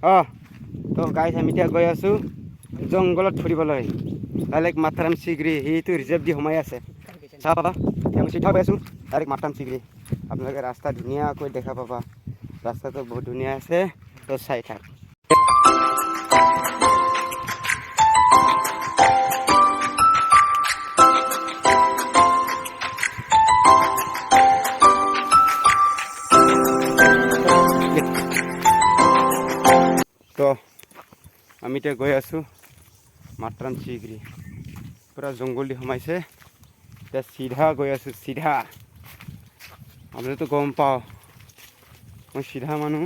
অঁ তো গাইছ আমি এতিয়া গৈ আছোঁ জংঘলত ফুৰিবলৈ ডাইৰেক্ট মাথাৰাম চিগৰি সেইটো ৰিজাৰ্ভ দি সোমাই আছে চাব পাবা এতিয়া আমি চিধা গৈ আছোঁ ডাইৰেক্ট মাথাৰাম চিগৰি আপোনালোকে ৰাস্তা ধুনীয়াকৈ দেখা পাবা ৰাস্তাটো বহুত ধুনীয়া আছে তো চাই থাক তো আমি এতিয়া গৈ আছোঁ মাথাৰাম চিগৰি পুৰা জংঘল দি সোমাইছে এতিয়া চিধা গৈ আছোঁ চিধা আপুনিতো গম পাওঁ মই চিধা মানুহ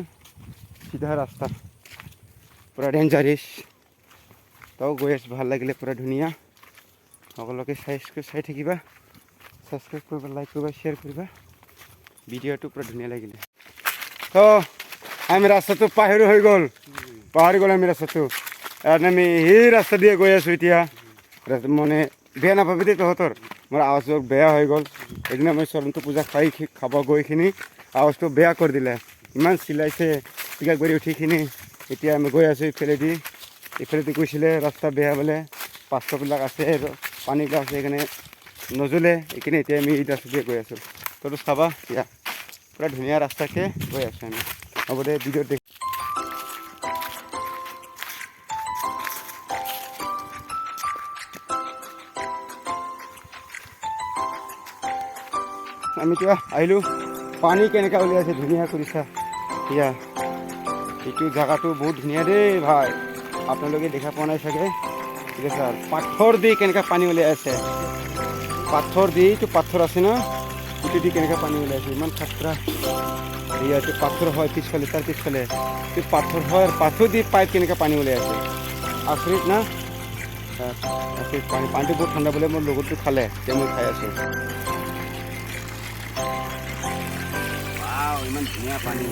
চিধা ৰাস্তা পুৰা ডেঞ্জাৰিছ তাও গৈ আছোঁ ভাল লাগিলে পুৰা ধুনীয়া সকলোকে চাই থাকিবা ছাবস্ক্ৰাইব কৰিবা লাইক কৰিবা শ্বেয়াৰ কৰিবা ভিডিঅ'টো পুৰা ধুনীয়া লাগিলে তো আমি ৰাস্তাটো পাহৰি হৈ গ'ল আমি ৰাস্তাটো আমি সেই ৰাস্তা দিয়ে গৈ আছোঁ এতিয়া মানে বেয়া নাপাবি দেই তহঁতৰ মোৰ আৱাজটো বেয়া হৈ গ'ল সেইদিনা মই চৰণটো পূজা খাব গৈখিনি আৱাজটো বেয়া কৰি দিলে ইমান চিলাইছে পিকা কৰি উঠিখিনি এতিয়া আমি গৈ আছোঁ ইফালেদি গৈছিলে ৰাস্তা বেয়া বোলে পাঁচশবিলাক আছে পানীবিলাক আছে সেইকাৰণে নজ্বলে এইখিনি এতিয়া আমি এই ৰাস্তা দিয়ে গৈ আছোঁ তইতো চাবা এতিয়া পুৰা ধুনীয়া ৰাস্তাকে গৈ আছোঁ আমি হ'ব দে ভিডিঅ'ত দেখি আমি এতিয়া আহিলোঁ পানী কেনেকৈ উলিয়াইছে ধুনীয়া কৰিছা এতিয়া এইটো জেগাটো বহুত ধুনীয়া দেই ভাই আপোনালোকে দেখা পোৱা নাই চাগে ঠিক আছে পাথৰ দি কেনেকৈ পানী উলিয়াই আছে পাথৰ দি এইটো পাথৰ আছে ন এইটো দি কেনেকৈ পানী উলিয়াইছে ইমান খাতৰা ইয়াতে পাথৰ হয় পিছফালে তাৰ পিছফালে এইটো পাথৰ হয় আৰু পাথৰ দি পাইপ কেনেকৈ পানী উলিয়াই আছে আচৰিত না আচৰিত পানীটো বহুত ঠাণ্ডা বোলে মোৰ লগৰটো খালে এতিয়া মই খাই আছোঁ ইমান ধুনীয়া পানী